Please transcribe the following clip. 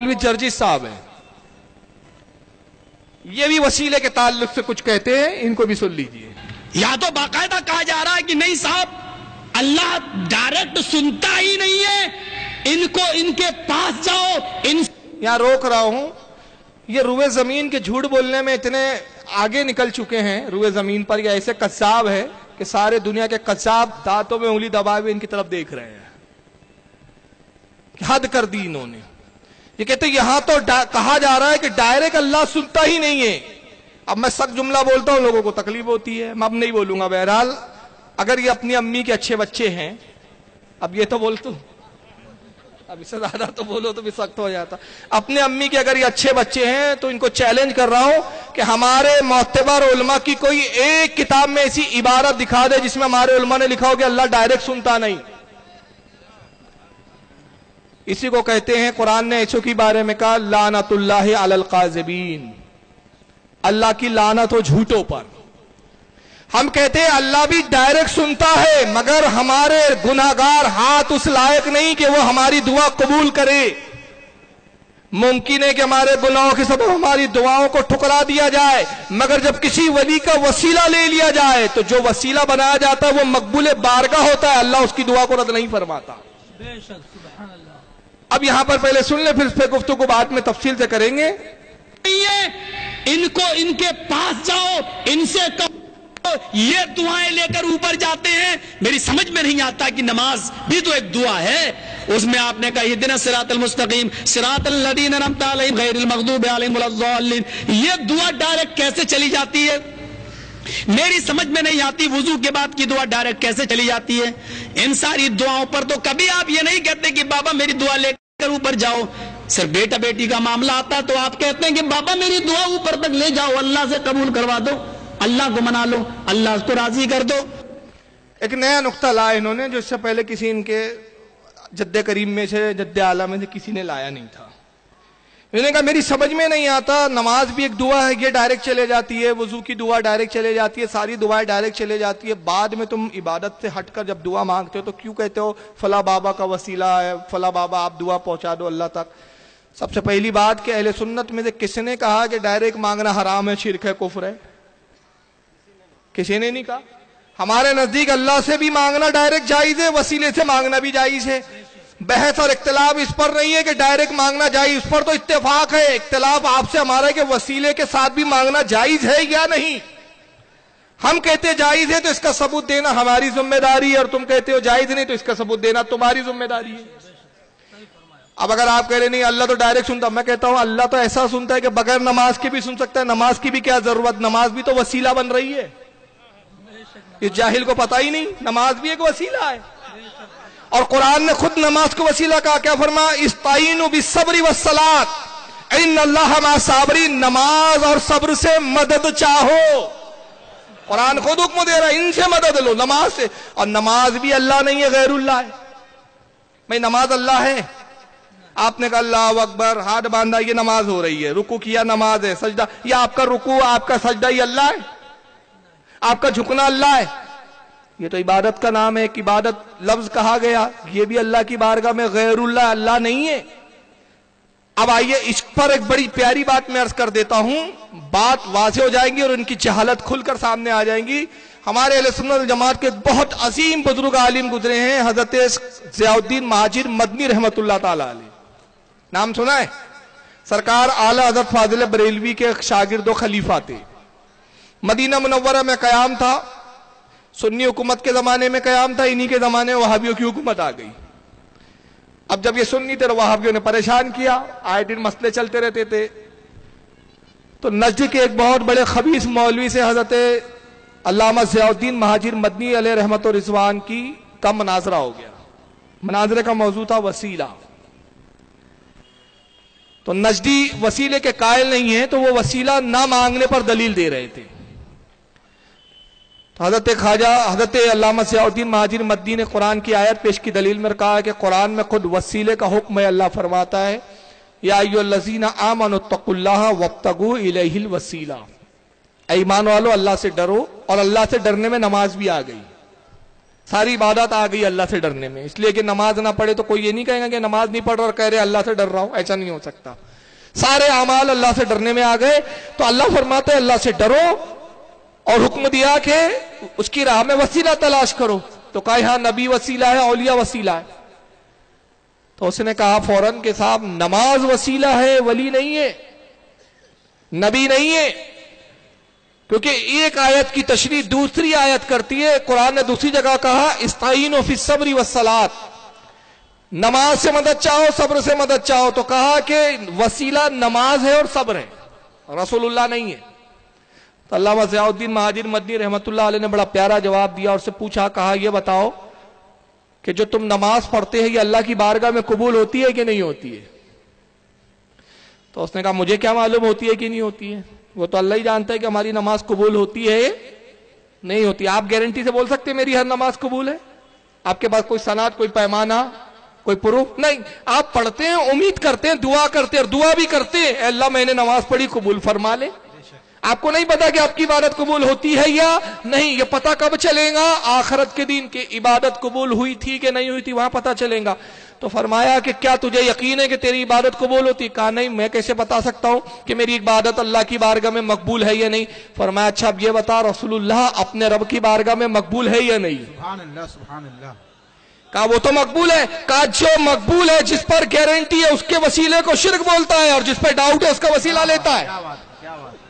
Jersey साहब हैं, ये भी वसीले के ताल्लुक से कुछ कहते हैं, इनको भी सुन लीजिए। या तो बाकायदा कहा जा रहा है कि नहीं साहब, अल्लाह डायरेक्ट सुनता ही नहीं है, इनको इनके पास जाओ। यहां रोक रहा हूं, ये रुए जमीन के झूठ बोलने में इतने आगे निकल चुके हैं रुए जमीन पर, ये ऐसे कच्चाब है कि सारे दुनिया के कच्चाब दांतों में उंगली दबाए हुए इनकी तरफ देख रहे हैं। हद कर दी इन्होंने। ये कहते यहां तो कहा जा रहा है कि डायरेक्ट अल्लाह सुनता ही नहीं है। अब मैं सख्त जुमला बोलता हूं, लोगों को तकलीफ होती है, मैं अब नहीं बोलूंगा। बहरहाल अगर ये अपनी अम्मी के अच्छे बच्चे हैं, अब ये तो बोल तू, अब इससे ज्यादा तो बोलो तो भी सख्त हो जाता। अपने अम्मी के अगर ये अच्छे बच्चे हैं तो इनको चैलेंज कर रहा हूं कि हमारे मोतबर उलमा की कोई एक किताब में ऐसी इबारत दिखा दे जिसमें हमारे उलमा ने लिखा हो कि अल्लाह डायरेक्ट सुनता नहीं। इसी को कहते हैं, कुरान ने ऐसों के बारे में कहा लानतुल्लाहि अलल काज़िबीन, अल्लाह की लानत हो झूठों पर। हम कहते हैं अल्लाह भी डायरेक्ट सुनता है, मगर हमारे गुनाहगार हाथ उस लायक नहीं कि वो हमारी दुआ कबूल करे। मुमकिन है कि हमारे गुनाहों के सबब हमारी दुआओं को ठुकरा दिया जाए, मगर जब किसी वली का वसीला ले लिया जाए तो जो वसीला बनाया जाता है वो मकबूल बारगाह होता है, अल्लाह उसकी दुआ को रद्द नहीं फरमाता। अब यहां पर पहले सुन ले, फिर इस पे गुफ्तगू बाद में तफसील से करेंगे। इनको इनके पास जाओ, इनसे कहो, ये दुआएं लेकर ऊपर जाते हैं। मेरी समझ में नहीं आता कि नमाज भी तो एक दुआ है, उसमें आपने कहा इहदिना सिरातल मुस्तकीम सिरातल लदीना अनअमता अलैहिम गैरिल मग़दूबि अलैहिम वलद्दालिन, ये दुआ डायरेक्ट कैसे चली जाती है? मेरी समझ में नहीं आती। वुजू के बाद की दुआ डायरेक्ट कैसे चली जाती है? इन सारी दुआओं पर तो कभी आप ये नहीं कहते कि बाबा मेरी दुआ लेकर ऊपर जाओ। सिर्फ बेटा बेटी का मामला आता है तो आप कहते हैं कि बाबा मेरी दुआ ऊपर तक ले जाओ, अल्लाह से कबूल करवा दो, अल्लाह को मना लो, अल्लाह को राजी कर दो। एक नया नुक्ता लाया इन्होंने, जो इससे पहले किसी इनके जद्दे करीम में से, जद्दे आला में से किसी ने लाया नहीं था। इन्होंने कहा मेरी समझ में नहीं आता, नमाज भी एक दुआ है, ये डायरेक्ट चले जाती है, वजू की दुआ डायरेक्ट चले जाती है, सारी दुआएं डायरेक्ट चले जाती है। बाद में तुम इबादत से हटकर जब दुआ मांगते हो तो क्यों कहते हो फला बाबा का वसीला है, फला बाबा आप दुआ पहुंचा दो अल्लाह तक। सबसे पहली बात कि अहले सुन्नत में से किसने कहा कि डायरेक्ट मांगना हराम है, शिरक है, कुफ्र है? किसी ने नहीं कहा। हमारे नजदीक अल्लाह से भी मांगना डायरेक्ट जायज है, वसीले से मांगना भी जायज है। बहस और इख्तिलाफ इस पर नहीं है कि डायरेक्ट मांगना जायज, उस पर तो इत्तेफाक है। इख्तिलाफ आपसे हमारा कि वसीले के साथ भी मांगना जायज है या नहीं। हम कहते जायज है तो इसका सबूत देना हमारी जिम्मेदारी है, और तुम कहते हो जायज नहीं तो इसका सबूत देना तुम्हारी जिम्मेदारी है। अब अगर आप कह रहे नहीं अल्लाह तो डायरेक्ट सुनता, मैं कहता हूं अल्लाह तो ऐसा सुनता है कि बगैर नमाज के भी सुन सकता है। नमाज की भी क्या जरूरत, नमाज भी तो वसीला बन रही है। इस जाहिल को पता ही नहीं, नमाज भी एक वसीला है। और कुरान ने खुद नमाज को वसीला कहा, क्या फरमा, इस्ताईनु बिस्सब्रि वस्सलात इन्नल्लाह मअस साबिरीन, नमाज और सब्र से मदद चाहो। कुरान खुद हुक्म दे रहा है इनसे मदद लो, नमाज से। और नमाज भी अल्लाह नहीं है, गैरुल्लाह है। भाई नमाज अल्लाह है, आपने कहा अल्लाह अकबर, हाथ बांधा, ये नमाज हो रही है, रुकू किया नमाज है, सजदा, ये आपका रुकू आपका सजदा ही अल्लाह है, आपका झुकना अल्लाह है। ये तो इबादत का नाम है, एक इबादत लफ्ज कहा गया, ये भी अल्लाह की बारगाह में गैरुल्लाह, अल्लाह नहीं है। अब आइए इस पर एक बड़ी प्यारी बात मैं अर्ज कर देता हूं, बात वाज़ेह हो जाएंगी और उनकी जहालत खुलकर सामने आ जाएंगी। हमारे अहले सुन्नत वल जमात के बहुत अजीम बुजुर्ग आलिम गुजरे हैं, हजरत ज़ियाउद्दीन महाजिर मदनी रहमतुल्लाह ताला अलैह, नाम सुना है? सरकार आला हजरत फाजिल बरेलवी के शागिर्द खलीफा थे। मदीना मुनव्वरा में कयाम था, सुन्नी हुकूमत के जमाने में कयाम था, इन्हीं के जमाने में वहाबियों की हुकूमत आ गई। अब जब ये सुन्नी थे तो वहाबियों ने परेशान किया, आए दिन मसले चलते रहते थे। तो नजद के एक बहुत बड़े खबीस मौलवी से हजरत अल्लामा ज़ियाउद्दीन महाजिर मदनी अलैह रहमत व रिज़वान का मनाजरा हो गया। मनाजरे का मौजू था वसीला। तो नजदी वसीले के कायल नहीं है तो वो वसीला ना मांगने पर दलील दे रहे थे। तो हजरत अल्लामा ज़ियाउद्दीन महाजिर मदनी ने कुरान की आयत पेश की दलील में कहा कि कुरान में खुद वसीले का हुक्म है। अल्लाह फरमाता है या अय्युहल्लज़ीना आमनुत्तकुल्लाह वब्तगू इलैहिल वसीला, ऐ ईमान वालो अल्लाह से डरो, और अल्लाह से डरने में नमाज भी आ गई। ساری عبادت آ گئی اللہ سے ڈرنے میں. اس لیے کہ نماز نہ پڑھے تو کوئی یہ نہیں کہے گا کہ نماز نہیں پڑھ رہا اور کہہ رہے اللہ سے ڈر رہا ہوں. ایسا نہیں ہو سکتا. سارے اعمال اللہ سے ڈرنے میں آ گئے. تو اللہ فرماتے ہیں اللہ سے ڈرو اور حکم دیا کہ اس کی راہ میں وسیلہ تلاش کرو. تو کہا یہاں نبی وسیلہ ہے, اولیاء وسیلہ ہے. تو اس نے کہا فوراً کہ صاحب نماز وسیلہ ہے, ولی نہیں ہے, نبی نہیں ہے. کیونکہ ایک آیت کی تشریح دوسری آیت کرتی ہے. قرآن نے دوسری جگہ کہا استعینوا فی الصبر والصلاۃ, نماز سے مدد چاہو, صبر سے مدد چاہو. تو کہا کہ وسیلہ نماز ہے اور صبر ہے, رسول اللہ نہیں ہے. تو علامہ ضیاء الدین مہاجر مدنی رحمۃ اللہ علیہ نے بڑا پیارا جواب دیا اور سے پوچھا, کہا یہ بتاؤ کہ جو تم نماز پڑھتے ہیں یہ اللہ کی بارگاہ میں قبول ہوتی ہے کہ نہیں ہوتی ہے؟ تو اس نے کہا مجھے کیا معلوم ہوتی ہے کہ نہیں ہوتی ہے, وہ تو اللہ ہی جانتا ہے کہ ہماری نماز قبول ہوتی ہے نہیں ہوتی. آپ گارنٹی سے بول سکتے میری ہر نماز قبول ہے؟ آپ کے پاس کوئی سند, کوئی پیمانہ, کوئی پروف نہیں. آپ پڑھتے ہیں, امید کرتے ہیں, دعا کرتے ہیں, اور دعا بھی کرتے ہیں اے اللہ میں نے نماز پڑھی قبول فرما لے. آپ کو نہیں پتا کہ آپ کی عبادت قبول ہوتی ہے یا نہیں. یہ پتا کب چلے گا؟ آخرت کے دن کہ عبادت قبول ہوئی تھی کہ نہیں ہوئی تھی, وہاں پتا چلے گا. تو فرمایا کہ کیا تجھے یقین ہے کہ تیری عبادت قبول ہوتی؟ کہا نہیں, میں کیسے بتا سکتا ہوں کہ میری عبادت اللہ کی بارگاہ میں مقبول ہے یا نہیں. فرمایا اچھا اب یہ بتا رسول اللہ اپنے رب کی بارگاہ میں مقبول ہے یا نہیں؟ سبحان اللہ سبحان اللہ. کہا وہ تو مقبول ہے. کہا جو مقبول ہے, جس پر گارنٹی ہے اس کے وسیلے کو شرک بولتا ہے, اور جس پہ ڈاؤٹ ہے اس کا وسیلہ لیتا ہے. کیا بات ہے, کیا بات ہے.